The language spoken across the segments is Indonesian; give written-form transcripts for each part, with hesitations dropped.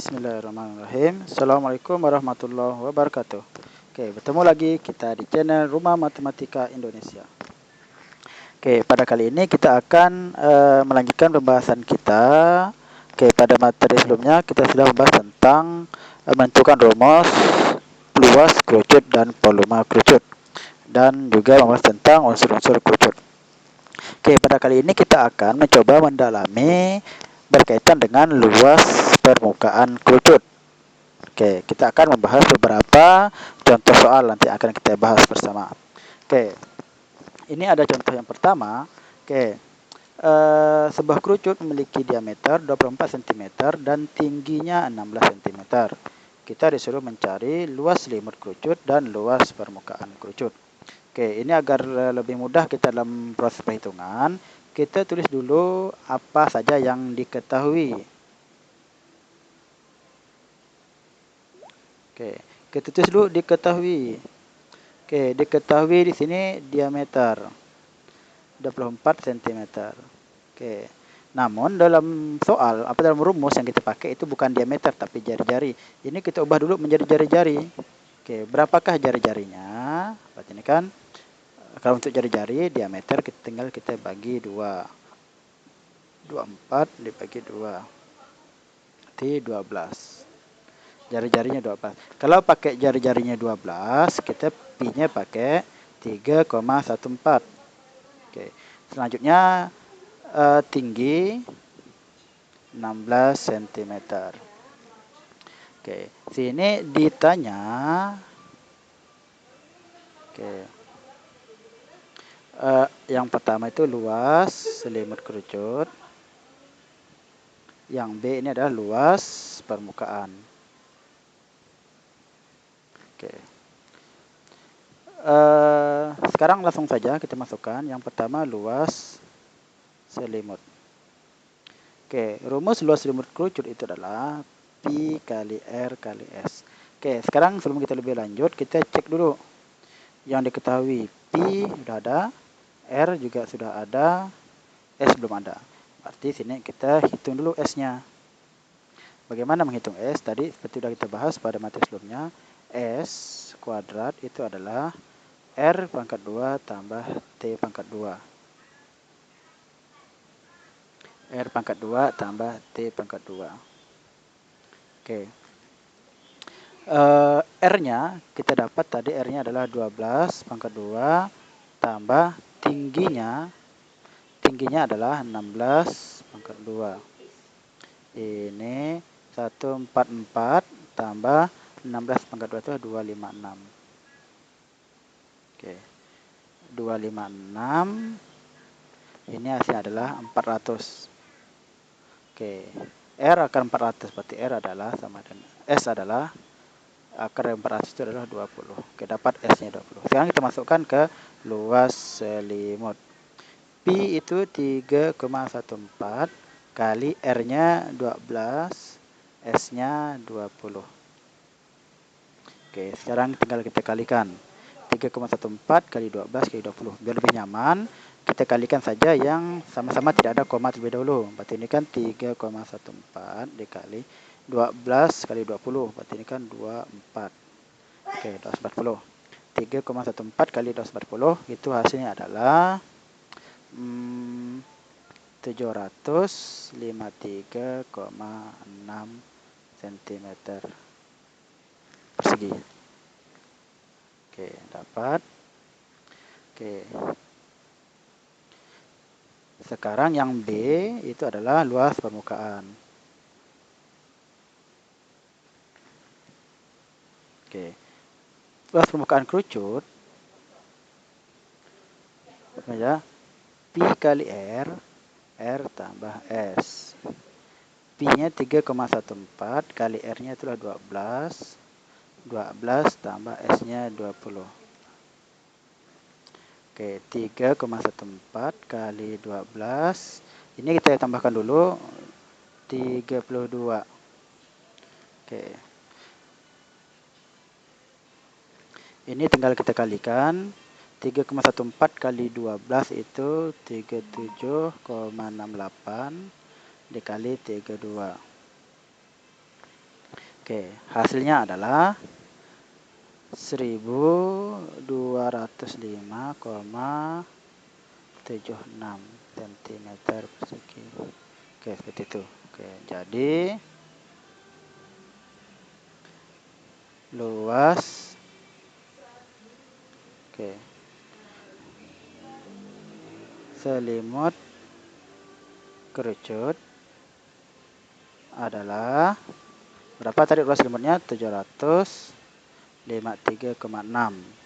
Bismillahirrahmanirrahim. Assalamualaikum warahmatullahi wabarakatuh. Oke, bertemu lagi kita di channel Rumah Matematika Indonesia. Oke, pada kali ini kita akan melanjutkan pembahasan kita. Oke, pada materi sebelumnya kita sudah membahas tentang menentukan rumus, luas kerucut dan volume kerucut, dan juga membahas tentang unsur-unsur kerucut. Oke, pada kali ini kita akan mencoba mendalami berkaitan dengan luas permukaan kerucut. Oke, kita akan membahas beberapa contoh soal nanti akan kita bahas bersama. Oke, ini ada contoh yang pertama. Oke, sebuah kerucut memiliki diameter 24 cm dan tingginya 16 cm. Kita disuruh mencari luas selimut kerucut dan luas permukaan kerucut. Oke, ini agar lebih mudah kita dalam proses perhitungan, kita tulis dulu apa saja yang diketahui. Oke, kita tulis dulu diketahui. Oke, diketahui di sini diameter 24 cm. Oke. Namun dalam soal dalam rumus yang kita pakai itu bukan diameter tapi jari-jari. Ini kita ubah dulu menjadi jari-jari. Oke, berapakah jari-jarinya? Berarti ini kan kalau untuk jari-jari diameter tinggal kita bagi 2. 24 dibagi 2. Berarti 12. Jari-jarinya 12. Kalau pakai jari-jarinya 12, kita pi-nya pakai 3,14. Oke. Selanjutnya tinggi 16 cm. Oke, sini ditanya. Oke. Yang pertama itu luas selimut kerucut. Yang B ini adalah luas permukaan. Oke. Sekarang langsung saja kita masukkan. Yang pertama luas selimut. Oke, rumus luas selimut kerucut itu adalah pi kali R kali S. Oke, sekarang sebelum kita lebih lanjut, kita cek dulu yang diketahui. Pi sudah ada, R juga sudah ada, S belum ada. Berarti sini kita hitung dulu S-nya. Bagaimana menghitung S? Tadi seperti sudah kita bahas pada materi sebelumnya, S kuadrat itu adalah R pangkat 2 tambah T pangkat 2. R pangkat 2 tambah T pangkat 2. Oke. R-nya kita dapat tadi R-nya adalah 12 pangkat 2 tambah tingginya adalah 16 pangkat 2. Ini 144 tambah 16 pangkat 2 itu 256. Oke. 256 ini hasilnya adalah 400. Oke. R akan 400 berarti R adalah sama dengan S adalah akar 400 itu adalah 20. Oke, dapat S-nya 20. Sekarang kita masukkan ke luas selimut. Pi itu 3,14 kali R-nya 12, S-nya 20. Oke, sekarang tinggal kita kalikan. 3,14 kali 12 kali 20. Biar lebih nyaman, kita kalikan saja yang sama-sama tidak ada koma terlebih dahulu. Berarti ini kan 3,14 dikali 12 kali 20. Berarti ini kan 24. Oke, 240. 3,14 kali 240 itu hasilnya adalah 753,6 cm persegi. Oke, dapat. Oke. Sekarang yang B itu adalah luas permukaan. Oke. Luas permukaan kerucut ya, pi kali R tambah S. Pi-nya 3,14 kali R-nya itulah 12. 12 tambah S-nya 20. Oke, 3,14 kali 12. Ini kita tambahkan dulu 32. Oke. Ini tinggal kita kalikan. 3,14 kali 12 itu 37,68 dikali 32. Oke, hasilnya adalah 1205,76 cm persegi. Oke, seperti itu. Oke, jadi luas selimut kerucut adalah berapa tadi luas selimutnya? 753,6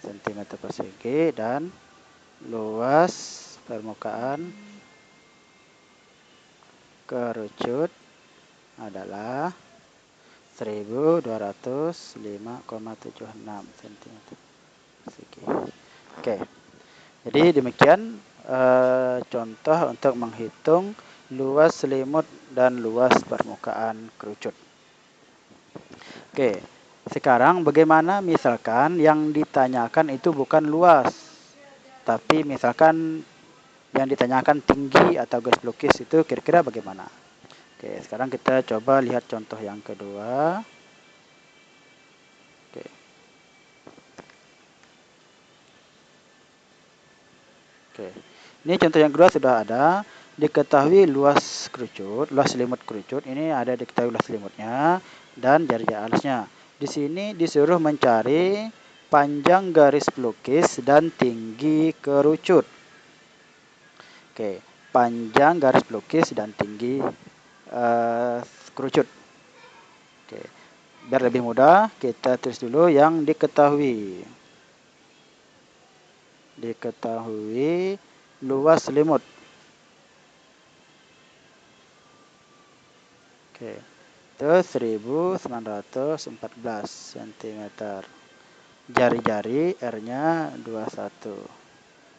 cm persegi dan luas permukaan kerucut adalah 1205,76 cm persegi. Oke. Jadi demikian contoh untuk menghitung luas selimut dan luas permukaan kerucut. Oke, sekarang bagaimana misalkan yang ditanyakan itu bukan luas, tapi misalkan yang ditanyakan tinggi atau garis pelukis itu kira-kira bagaimana? Oke, sekarang kita coba lihat contoh yang kedua. Oke. Oke. Ini contoh yang kedua sudah ada. Diketahui luas kerucut, luas selimut kerucut. Ini ada diketahui luas selimutnya dan jari alasnya. Di sini disuruh mencari panjang garis pelukis dan tinggi kerucut. Oke, panjang garis pelukis dan tinggi kerucut. Oke, biar lebih mudah kita tulis dulu yang diketahui. Diketahui luas selimut. Oke, itu 1914 cm. Jari-jari R-nya 21.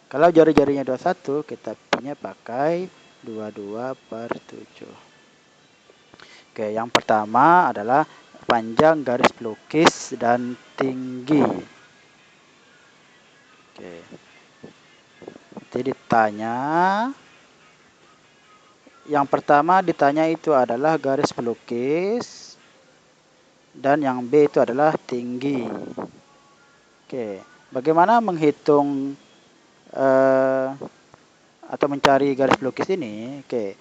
Kalau jari-jarinya 21, kita punya pakai 22/7. Oke, yang pertama adalah panjang garis pelukis dan tinggi. Oke. Jadi ditanya, yang pertama ditanya itu adalah garis pelukis dan yang B itu adalah tinggi. Oke, bagaimana menghitung atau mencari garis pelukis ini? Oke,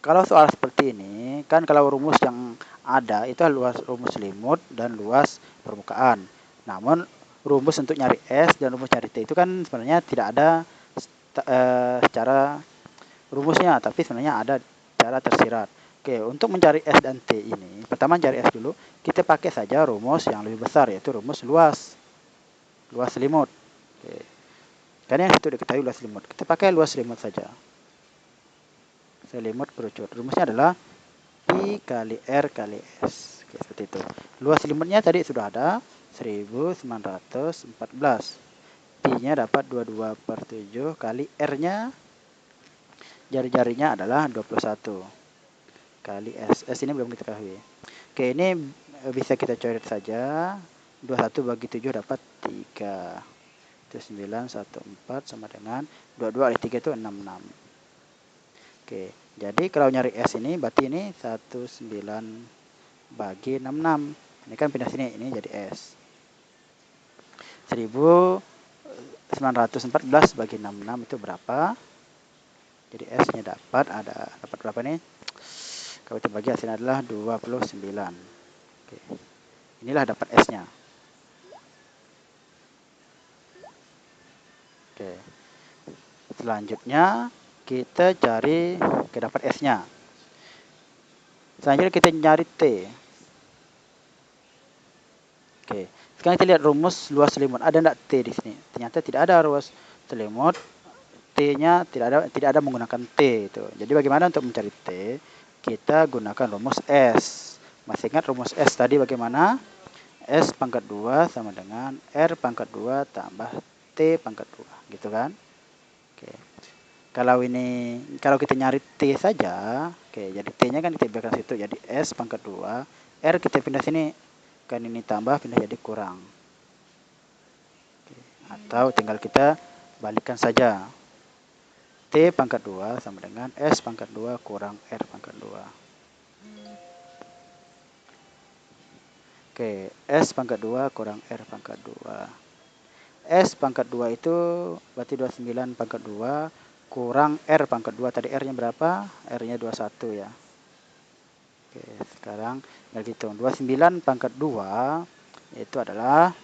kalau soal seperti ini kan kalau rumus yang ada itu luas rumus selimut dan luas permukaan. Namun rumus untuk nyari S dan rumus nyari T itu kan sebenarnya tidak ada secara rumusnya, tapi sebenarnya ada cara tersirat. Oke, untuk mencari S dan T ini, pertama cari S dulu, kita pakai saja rumus yang lebih besar, yaitu rumus luas selimut. Oke. Karena yang itu diketahui luas selimut, kita pakai luas selimut saja. Selimut kerucut, rumusnya adalah Pi kali R kali S. Oke, seperti itu. Luas selimutnya tadi sudah ada, 1914. Pi-nya dapat 22/7 kali R-nya, jari-jarinya adalah 21 kali S. S ini belum diketahui. Oke, ini bisa kita coret saja. 21 bagi 7 dapat 3. Itu 914 sama dengan 22 kali 3 itu 66. Oke, jadi kalau nyari S ini berarti ini 19 bagi 66. Ini kan pindah sini, ini jadi S. 1914 bagi 66 itu berapa? Jadi S-nya dapat berapa nih? Kalau kita bagi hasilnya adalah 29. Oke. Inilah dapat S-nya. Oke. Selanjutnya kita cari dapat S-nya. Selanjutnya kita nyari T. Oke. Sekarang kita lihat rumus luas selimut. Ada enggak T di sini? Ternyata tidak ada ruas selimut. T-nya tidak ada menggunakan T itu. Jadi bagaimana untuk mencari T? Kita gunakan rumus S. Masih ingat rumus S tadi bagaimana? S pangkat 2 sama dengan R pangkat 2 tambah T pangkat 2, gitu kan? Oke. Kalau kita nyari T saja, oke, jadi T-nya kan kita biarkan situ, jadi S pangkat 2, R kita pindah sini, kan ini tambah, pindah jadi kurang. Oke. Atau tinggal kita balikkan saja. T pangkat 2 sama dengan S pangkat 2 kurang R pangkat 2. Oke, S pangkat 2 kurang R pangkat 2. S pangkat 2 itu berarti 29 pangkat 2 kurang R pangkat 2. Tadi R-nya berapa? R-nya 21 ya. Oke, sekarang tinggal hitung. 29 pangkat 2 itu adalah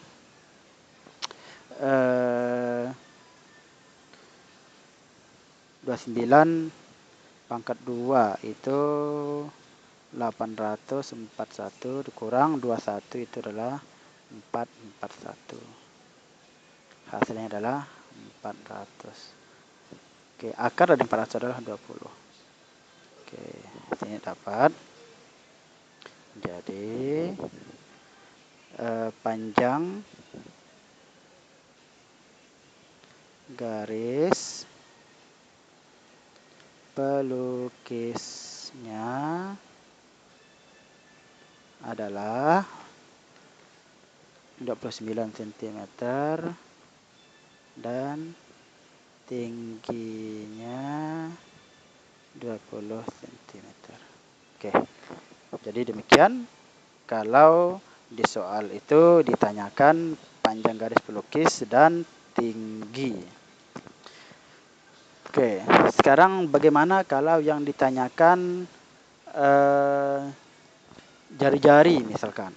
29 pangkat 2 itu 841 dikurang 21 itu adalah 441. Hasilnya adalah 400. Oke, akar dari 400 adalah 20. Oke, ini dapat. Jadi panjang garis pelukisnya adalah 29 cm dan tingginya 20 cm. Oke, jadi demikian. Kalau di soal itu ditanyakan panjang garis pelukis dan tinggi. Oke, sekarang bagaimana kalau yang ditanyakan jari-jari misalkan.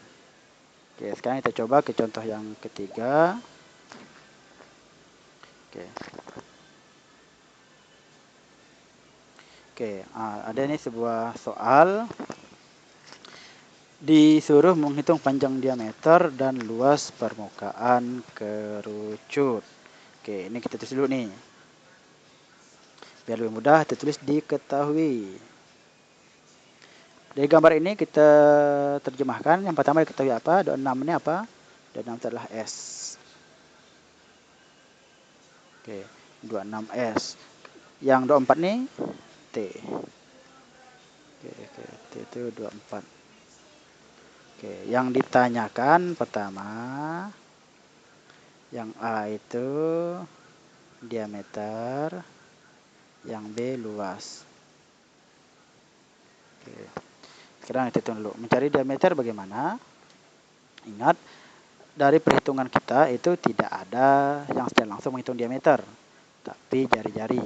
Oke, sekarang kita coba ke contoh yang ketiga. Oke. Oke, ada ini sebuah soal disuruh menghitung panjang diameter dan luas permukaan kerucut. Oke, ini kita tulis dulu nih. Biar lebih mudah, kita tulis diketahui. Dari gambar ini kita terjemahkan. Yang pertama diketahui apa? 26 ini apa? 26 itu adalah S. Oke, 26S. Yang 24 nih T. Oke, T itu 24. Oke, yang ditanyakan pertama, yang A itu diameter, yang B luas. Oke. Sekarang kita hitung dulu. Mencari diameter bagaimana? Ingat, dari perhitungan kita itu tidak ada yang secara langsung menghitung diameter, tapi jari-jari.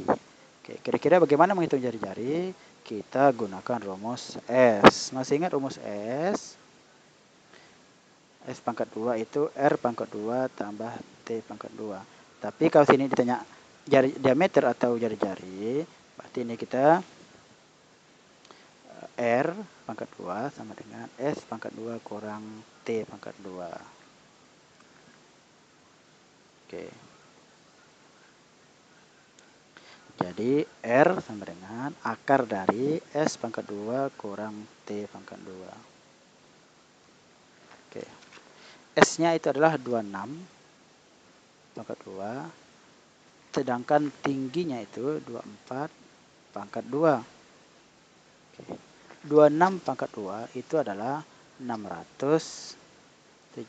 Oke, kira-kira bagaimana menghitung jari-jari? Kita gunakan rumus S. Masih ingat rumus S? S pangkat 2 itu R pangkat 2 tambah T pangkat 2. Tapi kalau sini ditanya diameter atau jari-jari, berarti ini kita R pangkat 2 sama dengan S pangkat 2 kurang T pangkat 2. Oke. Jadi R sama dengan akar dari S pangkat 2 kurang T pangkat 2. Oke. S-nya itu adalah 26 pangkat 2. Sedangkan tingginya itu 24 pangkat 2. Oke. 26 pangkat 2 itu adalah 676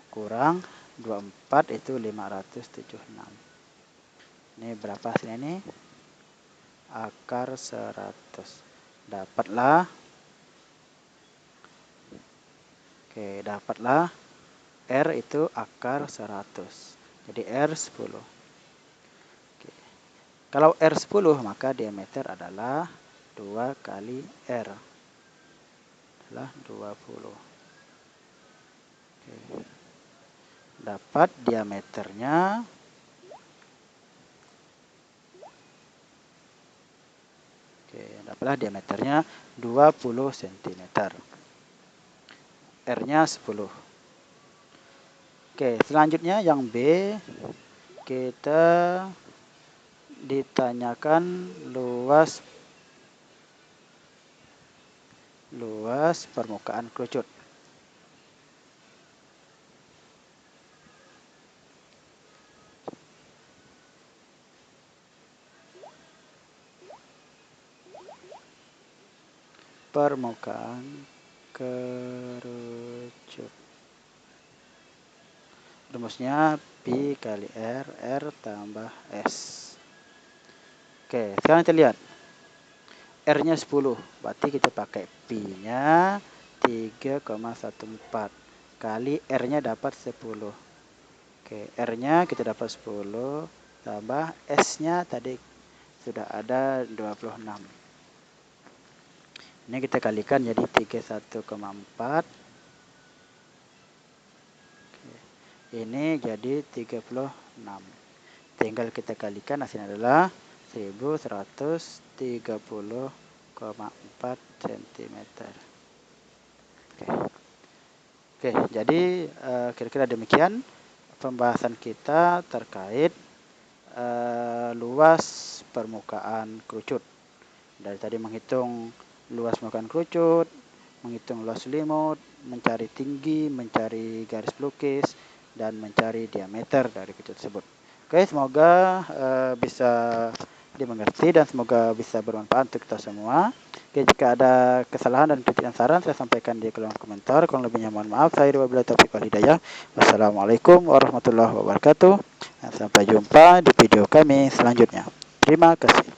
kurang 24 itu 576. Ini berapa hasilnya ini? Akar 100. Dapatlah. Oke, dapatlah R itu akar 100. Jadi R 10. Oke. Kalau R 10 maka diameter adalah 2 kali R. Adalah 20. Oke. Dapat diameternya dapatlah diameternya 20 cm. R-nya 10. Oke, selanjutnya yang B kita ditanyakan luas permukaan kerucut. Permukaan kerucut. Rumusnya Pi kali R, R tambah S. Oke, sekarang kita lihat. R-nya 10, berarti kita pakai Pi-nya 3,14. kali R-nya dapat 10. Oke, R-nya kita dapat 10 tambah S-nya tadi sudah ada 26. Ini kita kalikan jadi 31,4. Ini jadi 36. Tinggal kita kalikan, hasilnya adalah 1130,4 cm. Oke, jadi kira-kira demikian pembahasan kita terkait luas permukaan kerucut. Dari tadi menghitung luas permukaan kerucut, menghitung luas selimut, mencari tinggi, mencari garis pelukis, dan mencari diameter dari kerucut tersebut. Oke, semoga bisa dimengerti dan semoga bisa bermanfaat untuk kita semua. Oke, jika ada kesalahan dan kritik dan saran, saya sampaikan di kolom komentar. Kurang lebihnya mohon maaf. Saya wabillahi taufiq wal hidayah. Wassalamualaikum warahmatullahi wabarakatuh. Dan sampai jumpa di video kami selanjutnya. Terima kasih.